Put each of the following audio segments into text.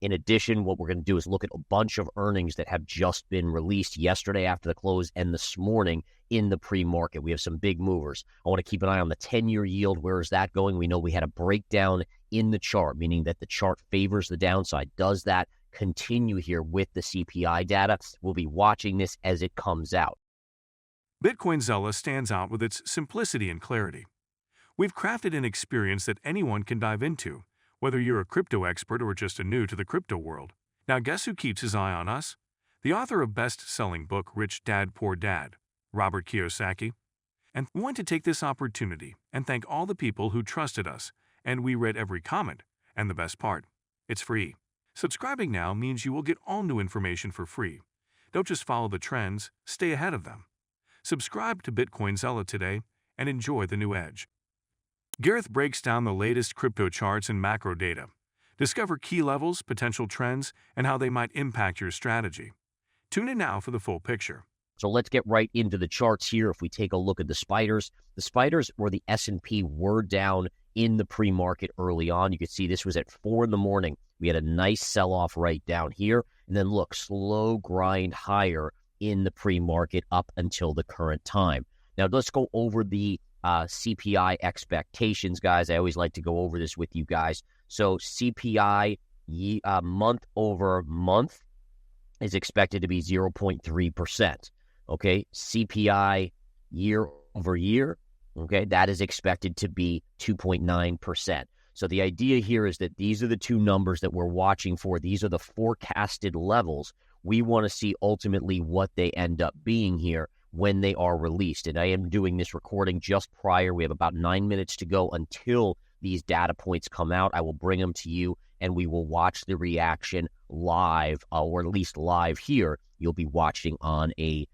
In addition, what we're going to do is look at a bunch of earnings that have just been released yesterday after the close and this morning in the pre-market. We have some big movers. I want to keep an eye on the 10-year yield. Where is that going? We know we had a breakdown in the chart, meaning that the chart favors the downside. Does that continue here with the CPI data? We'll be watching this as it comes out. Bitcoin Zella stands out with its simplicity and clarity. We've crafted an experience that anyone can dive into, whether you're a crypto expert or just a new to the crypto world. Now guess who keeps his eye on us? The author of best-selling book Rich Dad Poor Dad, Robert Kiyosaki. And we want to take this opportunity and thank all the people who trusted us, and we read every comment. And the best part, it's free. Subscribing now means you will get all new information for free. Don't just follow the trends, stay ahead of them. Subscribe to Bitcoin Zella today and enjoy the new edge. Gareth breaks down the latest crypto charts and macro data. Discover key levels, potential trends, and how they might impact your strategy. Tune in now for the full picture. So let's get right into the charts here. If we take a look at the spiders or the S&P were down in the pre-market early on. You can see this was at 4 in the morning. We had a nice sell-off right down here. And then look, slow grind higher in the pre-market up until the current time. Now let's go over the CPI expectations, guys. I always like to go over this with you guys. So CPI month over month is expected to be 0.3%. Okay, CPI year over year, okay, that is expected to be 2.9%. So the idea here is that these are the two numbers that we're watching for. These are the forecasted levels. We want to see ultimately what they end up being here when they are released. And I am doing this recording just prior. We have about 9 minutes to go until these data points come out. I will bring them to you and we will watch the reaction live, or at least live here. You'll be watching on a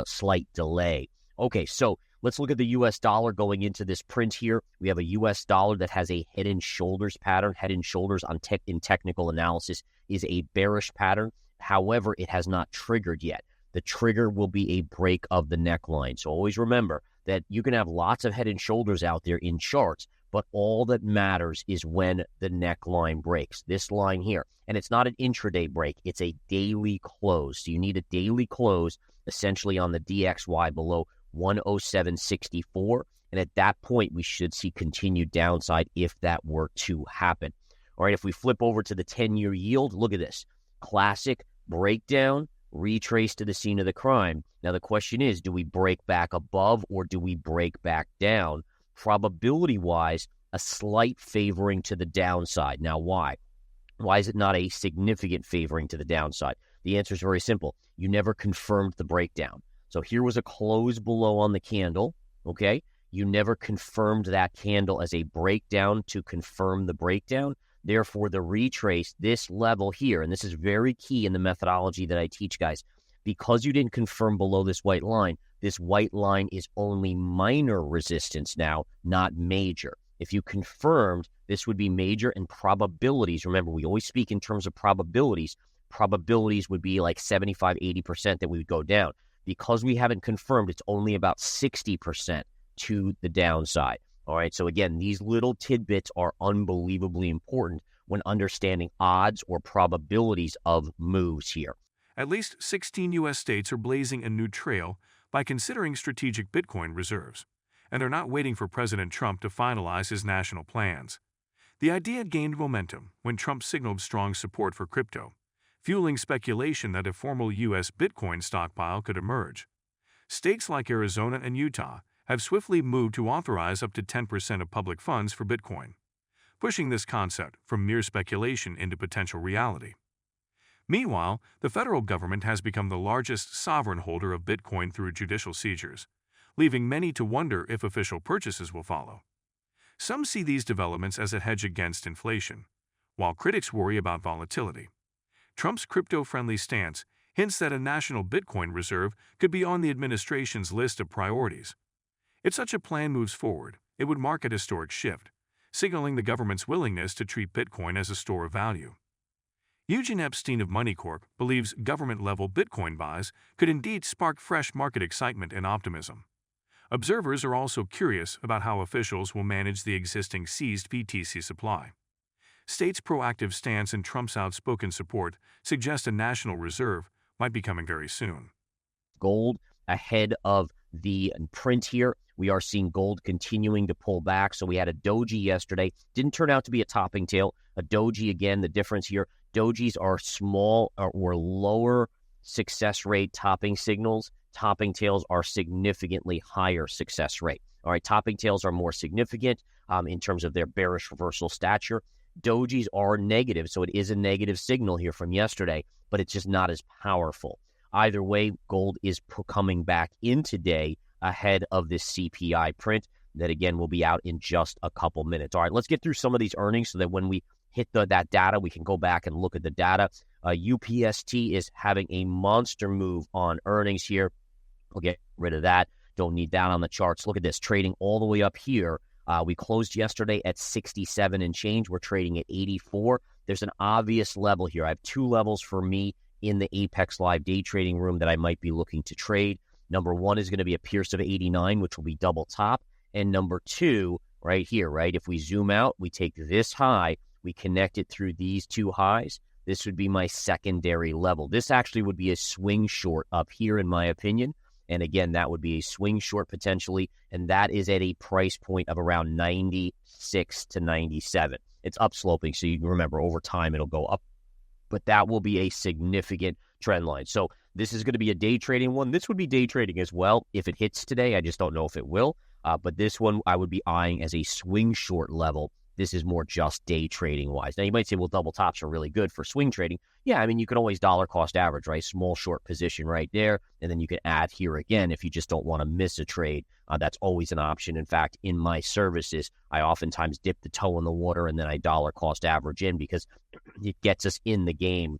slight delay. Okay, so let's look at the U.S. dollar going into this print here. We have a U.S. dollar that has a head and shoulders pattern. Head and shoulders in technical analysis is a bearish pattern. However, it has not triggered yet. The trigger will be a break of the neckline. So always remember that you can have lots of head and shoulders out there in charts, but all that matters is when the neckline breaks. This line here. And it's not an intraday break. It's a daily close. So you need a daily close essentially on the DXY below 107.64. And at that point, we should see continued downside if that were to happen. All right, if we flip over to the 10-year yield, look at this. Classic breakdown, retrace to the scene of the crime. Now, the question is, do we break back above or do we break back down? Probability-wise, a slight favoring to the downside. Now, why? Why is it not a significant favoring to the downside? The answer is very simple. You never confirmed the breakdown. So here was a close below on the candle, okay? You never confirmed that candle as a breakdown to confirm the breakdown. Therefore, the retrace, this level here, and this is very key in the methodology that I teach, guys, because you didn't confirm below this white line is only minor resistance now, not major. If you confirmed, this would be major, and probabilities, remember, we always speak in terms of probabilities. Probabilities would be like 75, 80% that we would go down. Because we haven't confirmed, it's only about 60% to the downside. All right, so again, these little tidbits are unbelievably important when understanding odds or probabilities of moves here. At least 16 U.S. states are blazing a new trail by considering strategic Bitcoin reserves, and they're not waiting for President Trump to finalize his national plans. The idea gained momentum when Trump signaled strong support for crypto, fueling speculation that a formal U.S. Bitcoin stockpile could emerge. States like Arizona and Utah have swiftly moved to authorize up to 10% of public funds for Bitcoin, pushing this concept from mere speculation into potential reality. Meanwhile, the federal government has become the largest sovereign holder of Bitcoin through judicial seizures, leaving many to wonder if official purchases will follow. Some see these developments as a hedge against inflation, while critics worry about volatility. Trump's crypto-friendly stance hints that a national Bitcoin reserve could be on the administration's list of priorities. If such a plan moves forward, it would mark a historic shift, signaling the government's willingness to treat Bitcoin as a store of value. Eugene Epstein of Money Corp believes government-level Bitcoin buys could indeed spark fresh market excitement and optimism. Observers are also curious about how officials will manage the existing seized BTC supply. States' proactive stance and Trump's outspoken support suggest a national reserve might be coming very soon. Gold ahead of the print here. We are seeing gold continuing to pull back. So we had a doji yesterday. Didn't turn out to be a topping tail. A doji, again, the difference here, dojis are small or lower success rate topping signals. Topping tails are significantly higher success rate. All right, topping tails are more significant in terms of their bearish reversal stature. Dojis are negative, so it is a negative signal here from yesterday, but it's just not as powerful. Either way, gold is coming back in today ahead of this CPI print that, again, will be out in just a couple minutes. All right, let's get through some of these earnings so that when we hit that data, we can go back and look at the data. UPST is having a monster move on earnings here. We'll get rid of that. Don't need that on the charts. Look at this, trading all the way up here. We closed yesterday at 67 and change. We're trading at 84. There's an obvious level here. I have two levels for me in the Apex Live day trading room that I might be looking to trade. Number one is going to be a Pierce of 89, which will be double top. And number two, right here, right? If we zoom out, we take this high, we connect it through these two highs. This would be my secondary level. This actually would be a swing short up here, in my opinion. And again, that would be a swing short potentially, and that is at a price point of around 96 to 97. It's upsloping, so you can remember over time it'll go up, but that will be a significant trend line. So this is going to be a day trading one. This would be day trading as well if it hits today. I just don't know if it will, but this one I would be eyeing as a swing short level. This is more just day trading wise. Now you might say, well, double tops are really good for swing trading. Yeah, I mean, you can always dollar cost average, right? Small short position right there. And then you can add here again if you just don't want to miss a trade. That's always an option. In fact, in my services, I oftentimes dip the toe in the water and then I dollar cost average in because it gets us in the game.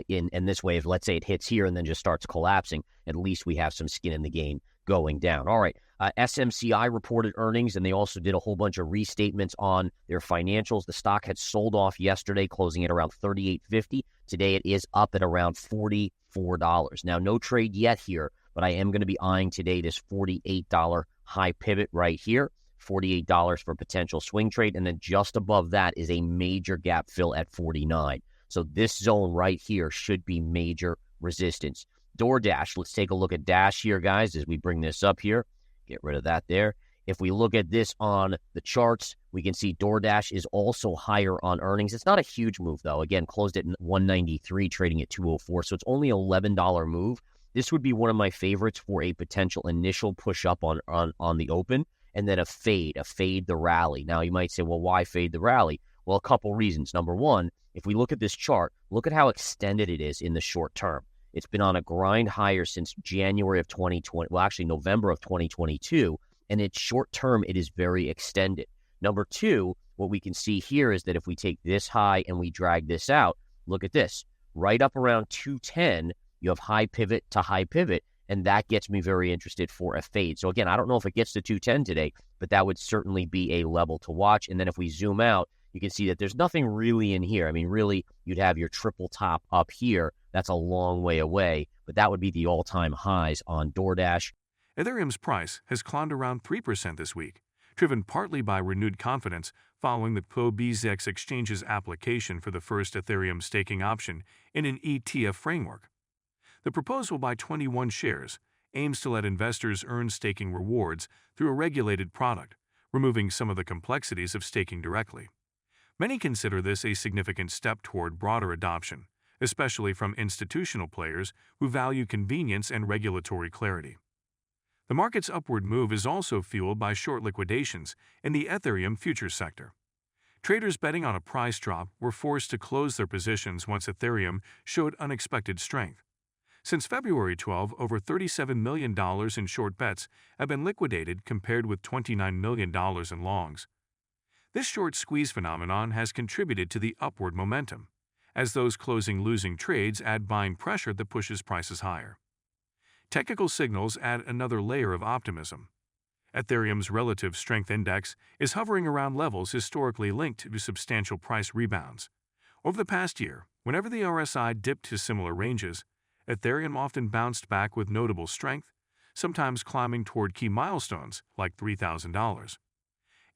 In this way, if let's say it hits here and then just starts collapsing, at least we have some skin in the game going down. All right. SMCI reported earnings, and they also did a whole bunch of restatements on their financials. The stock had sold off yesterday, closing at around $38.50. Today it is up at around $44. Now, no trade yet here, but I am going to be eyeing today this $48 high pivot right here, $48 for potential swing trade, and then just above that is a major gap fill at $49. So this zone right here should be major resistance. DoorDash, let's take a look at Dash here, guys, as we bring this up here. Get rid of that there. If we look at this on the charts, we can see DoorDash is also higher on earnings. It's not a huge move, though. Again, closed at 193, trading at 204, so it's only an $11 move. This would be one of my favorites for a potential initial push up on the open, and then a fade the rally. Now, you might say, well, why fade the rally? Well, a couple reasons. Number one, if we look at this chart, look at how extended it is in the short term. It's been on a grind higher since January of 2020, well, actually November of 2022, and it's short term, it is very extended. Number two, what we can see here is that if we take this high and we drag this out, look at this. Right up around 210, you have high pivot to high pivot, and that gets me very interested for a fade. So again, I don't know if it gets to 210 today, but that would certainly be a level to watch. And then if we zoom out, you can see that there's nothing really in here. I mean, really, you'd have your triple top up here. That's a long way away, but that would be the all-time highs on DoorDash. Ethereum's price has climbed around 3% this week, driven partly by renewed confidence following the PoBZX exchange's application for the first Ethereum staking option in an ETF framework. The proposal by 21 shares aims to let investors earn staking rewards through a regulated product, removing some of the complexities of staking directly. Many consider this a significant step toward broader adoption, especially from institutional players who value convenience and regulatory clarity. The market's upward move is also fueled by short liquidations in the Ethereum futures sector. Traders betting on a price drop were forced to close their positions once Ethereum showed unexpected strength. Since February 12, over $37 million in short bets have been liquidated compared with $29 million in longs. This short squeeze phenomenon has contributed to the upward momentum, as those closing losing trades add buying pressure that pushes prices higher. Technical signals add another layer of optimism. Ethereum's relative strength index is hovering around levels historically linked to substantial price rebounds. Over the past year, whenever the RSI dipped to similar ranges, Ethereum often bounced back with notable strength, sometimes climbing toward key milestones like $3,000.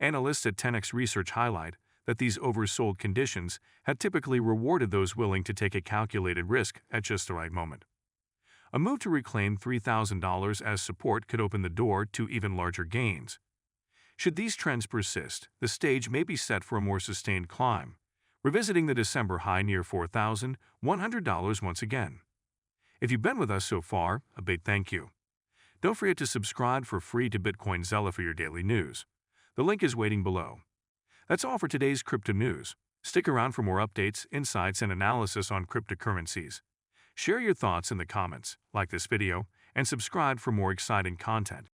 Analysts at 10x Research highlight that these oversold conditions had typically rewarded those willing to take a calculated risk at just the right moment. A move to reclaim $3,000 as support could open the door to even larger gains. Should these trends persist, the stage may be set for a more sustained climb, revisiting the December high near $4,100 once again. If you've been with us so far, a big thank you. Don't forget to subscribe for free to Bitcoin Zella for your daily news. The link is waiting below. That's all for today's crypto news. Stick around for more updates, insights, and analysis on cryptocurrencies. Share your thoughts in the comments, like this video, and subscribe for more exciting content.